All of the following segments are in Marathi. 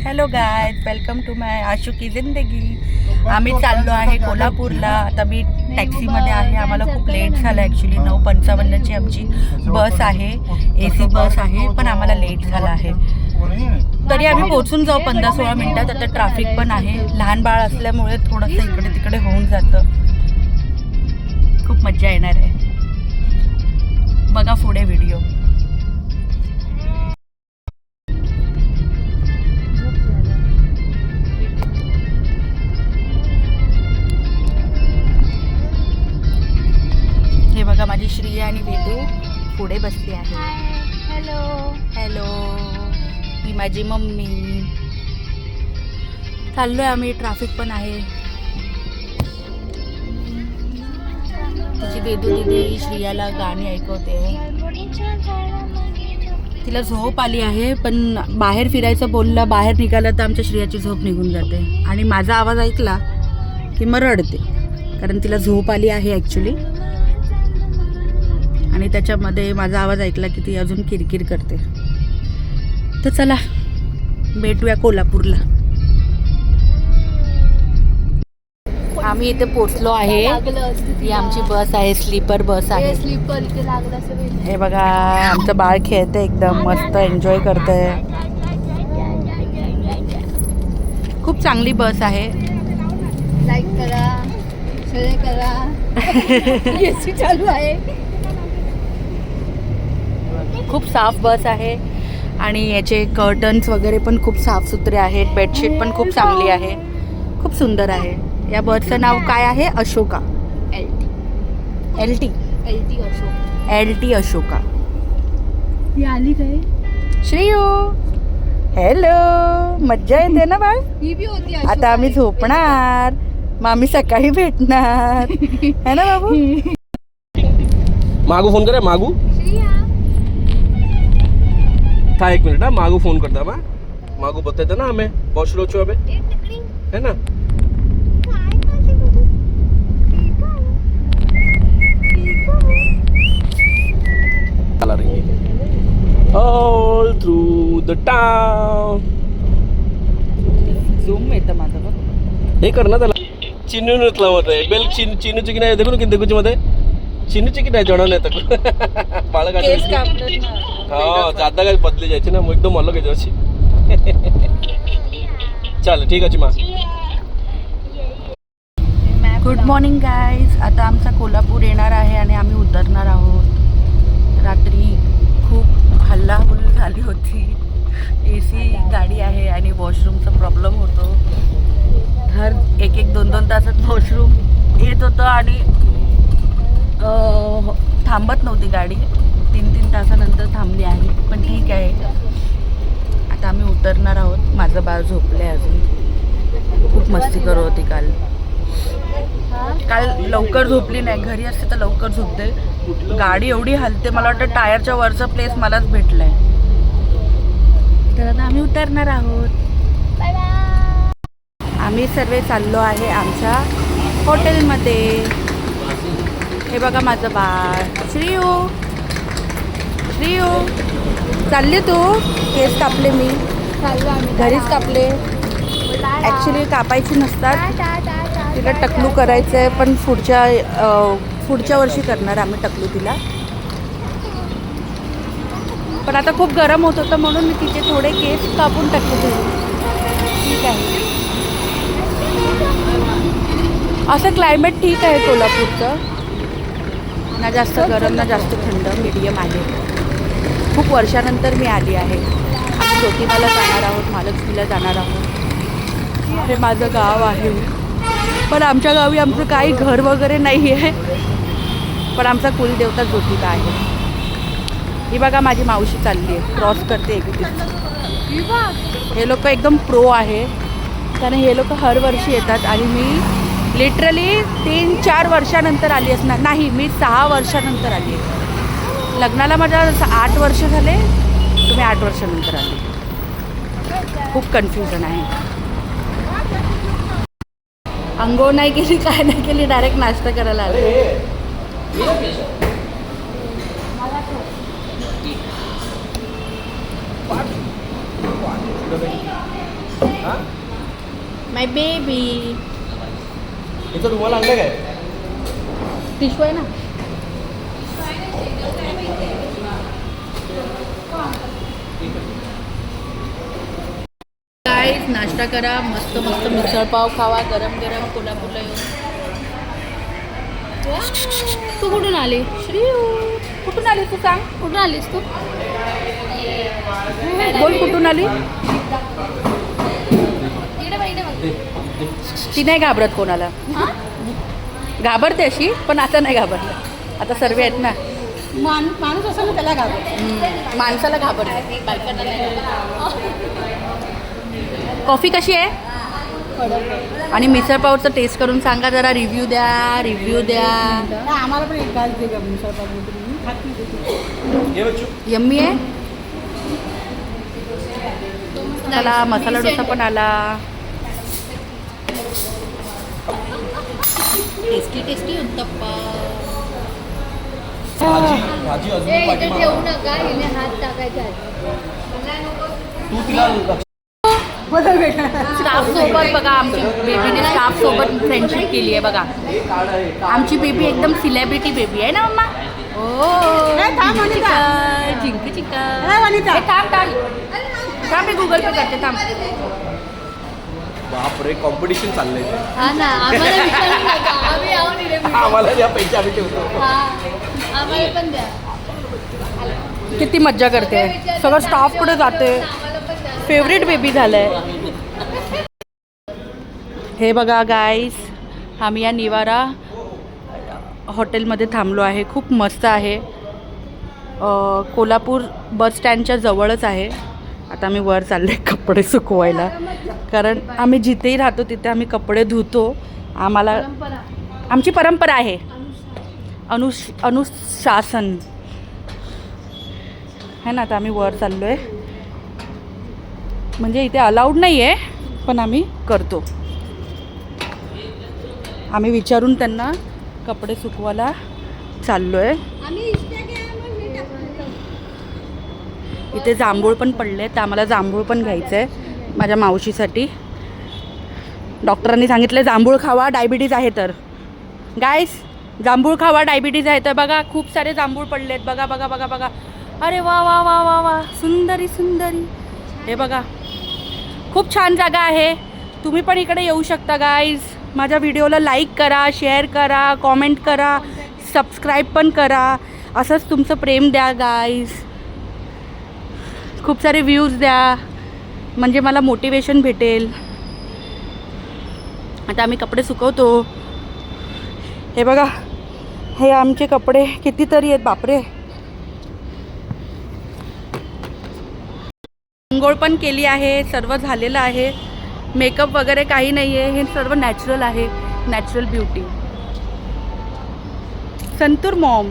हॅलो गायज, वेलकम टू माय आशू की जिंदगी. आम्ही चाललो आहे कोल्हापूरला. आता मी टॅक्सीमध्ये आहे. आम्हाला खूप लेट झालं ॲक्च्युली. 9:55ची आमची बस आहे, AC बस आहे, पण आम्हाला लेट झाला आहे. तरी आम्ही पोहोचून जाऊ 15-16 मिनटात. आता ट्रॅफिक पण आहे. लहान बाळ असल्यामुळे थोडंसं इकडे तिकडे होऊन जातं. खूप मजा येणार आहे. बघा पुढे व्हिडिओ. हे बघा, माझी श्रिया आणि वेदू पुढे बसली आहे. हॅलो हॅलो, ही माझी मम्मी. चाललोय आम्ही. ट्रॅफिक पण आहे. तिची वेदू दिदी श्रियाला गाणी ऐकवते. तिला झोप आली आहे, पण बाहेर फिरायचं बोललं, बाहेर निघालं तर आमच्या श्रियाची झोप निघून जाते. आणि माझा आवाज ऐकला की मग रडते, कारण तिला झोप आली आहे ॲक्च्युली. आणि त्याच्यामध्ये माझा आवाज ऐकला की ती अजून किरकिर करते. तर चला भेटूया कोल्हापूरला. आम्ही इथे पोचलो आहे. ही आमची बस आहे, स्लीपर बस आहे. हे बघा, आमचं बाळ खेळतंय, एकदम मस्त एन्जॉय करतंय. खूप चांगली बस आहे. लाईक करा, शेअर करा. एसी चालू आहे. खूप साफ बस आहे आणि याचे कर्टन्स वगैरे पण खूप साफसुथरे आहेत. बेडशीट पण खूप चांगली आहे, खूप सुंदर आहे. या बसचं नाव काय आहे? अशोका. LT अशोका. ही आली काय? श्रेयो, हॅलो. मज्जा येते ना बाळ? ही बी होती. आता आम्ही झोपणार, मग आम्ही सकाळी भेटणार है ना बाबू? मागू फोन करे. मागू था 1 मिनट. मागू फोन करता बा. मागू बताते ना हमें बहुत लो छो है ना. चला रही all through the town. Zoom येतं माझं बघ. हे कर ना त्याला. चिन्नू नसला मध्ये बेल चिन्नूची की नाही देखो किती देखूची मध्ये चिन्नूची की नाही जणा नाही तर बाळ केस काढायची. कापतात ना. हाँ ज्यादा काय बदली जायची ना, मग एकदम अलग आहे. चल ठीक आहे माँ. Good morning guys. आता आमचा कोल्हापूर येणार आहे आणि आम्ही उतरणार आहोत. रात्री खूप हल्लाहुल्ल झाली होती. AC गाडी आहे आणि वॉशरूमचा प्रॉब्लेम होतो. हर 1-2 तासात वॉशरूम येत होतं आणि थांबत नव्हती गाडी. 3 तासानंतर थांबली आहे, पण ठीक आहे. आता आम्ही उतरणार आहोत. माझं बाळ झोपले अजून. खूप मस्ती करत होती काल लवकर झोपली नाही. घरी असते तर लवकर झोपते. गाडी एवढी हलते, मला वाटतं टायरच्या वरचा प्लेस मलाच भेटलाय. तर आता आम्ही उतरणार आहोत. आम्ही सर्व चाललो आहे आमच्या हॉटेलमध्ये. हे बघा माझं बाळ. श्रीयू चालले तू? केस कापले मी, घरीच कापले. ॲक्च्युली कापायची नसतात, तिला टकलू करायचं आहे, पण पुढच्या वर्षी करणार आम्ही टकलू तिला. पण आता खूप गरम होत होतं म्हणून मी तिचे थोडे केस कापून टाकले घरी. ठीक आहे. असं क्लायमेट ठीक आहे कोल्हापूरचं. ना जास्त गरम ना जास्त थंड, मीडियम आहे. खूप वर्षानंतर मी आली आहे. आम्ही ज्योतिबाला जाणार आहोत, महालक्ष्मीला जाणार आहोत. हे माझं गाव आहे, पण आमच्या गावी आमचं काही घर वगैरे नाही आहे. पण आमचा कुलदेवता ज्योतिबा आहे. ही बघा माझी मावशी चालली आहे, क्रॉस करते एकटीच. हे लोक एकदम प्रो आहे, कारण हे लोक हर वर्षी येतात आणि मी लिटरली 3-4 वर्षानंतर आली असणार. नाही, मी 6 वर्षानंतर आली आहे. लग्नाला माझ्या 8 वर्ष झाले, तुम्ही 8 वर्षानंतर आले. खूप कन्फ्युजन आहे. अंघोळ नाही केली, काय नाही केली, डायरेक्ट नाश्ता करायला आले. हा माय बेबी. इथं तुम्हाला आणलं काय? टिश्यू आहे ना. गाईस नाश्ता करा, मस्त मस्त मिसळपाव खावा, गरम गरम कोल्हापूरला येऊन. तू कुठून आली? श्रीयू कुठून आली तू सांग? कुठून आलीस तू? बोल कुठून आली? इकडे बघ, इकडे बघ. ती नाही घाबरत कोणाला. हा? घाबरते अशी, पण आता नाही घाबरत. आता सर्व आहेत ना. माणूस असं ना त्याला घाबरत. माणसाला घाबरते, बायकांना नाही घाबरत. कॉफी कशी आहे? आणि मिसळपावचं टेस्ट करून सांगा जरा. रिव्ह्यू द्या, रिव्ह्यू द्या. आम्हाला पण एक गाल दे का मिसळपाव. ये बच्चू. यम्मी आहे. चला मसाला डोसा पण आला. Tasty tasty uttappa. भाजी अजून इथे पाठीमागं. ठेवू नका, हिने हात टाकायचा आहे. तू तिला लक्ष. स्टाफ सोबत बघा, आमची बेबीने स्टाफ सोबत फ्रेंडशिप केली आहे बघा. आमची बेबी एकदम सिलेब्रिटी बेबी आहे ना मम्मा. ओ जिंक चिकन. थांब मी गुगल पे करते थांब. बापरे कॉम्पिटिशन चाललंय ते. हा ना, आम्हाला विचारू नका. आम्ही आहोत इथे. आम्हाला द्या पैसे आम्ही ठेवतो. हा, आम्हाला पण द्या. किती मज्जा करते. सगळं स्टाफ पुढे जाते. आम्हाला पण द्या. फेवरेट बेबी झालंय. हे बघा गाईस, आम्ही या निवारा हॉटेलमध्ये थांबलो आहे. खूप मस्त आहे. कोल्हापूर बस स्टँडच्या जवळच आहे. आता आम्ही वर चालले कपडे सुकवायला, कारण आम्ही जिथेही राहतो तिथे आम्ही कपडे धुतो. आम्हाला आमची परंपरा आहे. अनुशासन है ना. आता आम्ही वर चाललो आहे. म्हणजे इथे अलाउड नाही आहे, पण आम्ही करतो. आम्ही विचारून त्यांना कपडे सुकवायला चाललो आहे. आम्ही इष्ट घ्या, मग हे टाकतो. इथे जांभूळ पण पडले, तर आम्हाला जांभूळ पण घ्यायचं आहे माझ्या मावशीसाठी. डॉक्टरांनी सांगितलं जांभूळ खावा, डायबिटीज आहे तर. गाईस जांभूळ खावा, डायबिटीज आहे तर. बघा खूप सारे जांभूळ पडलेत. बघा बघा बघा बघा. अरे वा वा वा वा वा, सुंदरी सुंदरी. हे बघा खूप छान जागा आहे. तुम्ही पण इकडे येऊ शकता गाईज. माझ्या व्हिडिओला लाईक करा, शेअर करा, कॉमेंट करा, सबस्क्राईब पण करा. असंच तुमचं प्रेम द्या गाईज. खूप सारे व्ह्यूज द्या, म्हणजे मला मोटिवेशन भेटेल. आता आम्ही कपडे सुकवतो. हे बघा, हे आमचे कपडे कितीतरी आहेत बापरे. अंघोळ पण केली आहे, सर्व झालेलं आहे. मेकअप वगैरे काही नाही आहे. हे सर्व नॅचरल आहे, नॅचरल ब्युटी. संतूर मॉम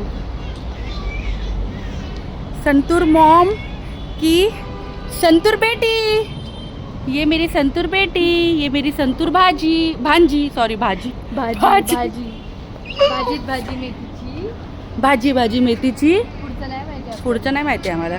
की संतूर बेटी. ये मेरी संतूर बेटी, ये मेरी संतूर भांजी. भाजी भाजीत भाजी मेथीची. भाजी मेथीची. पुढचं नाही माहिती. पुढचं नाही माहिती आम्हाला.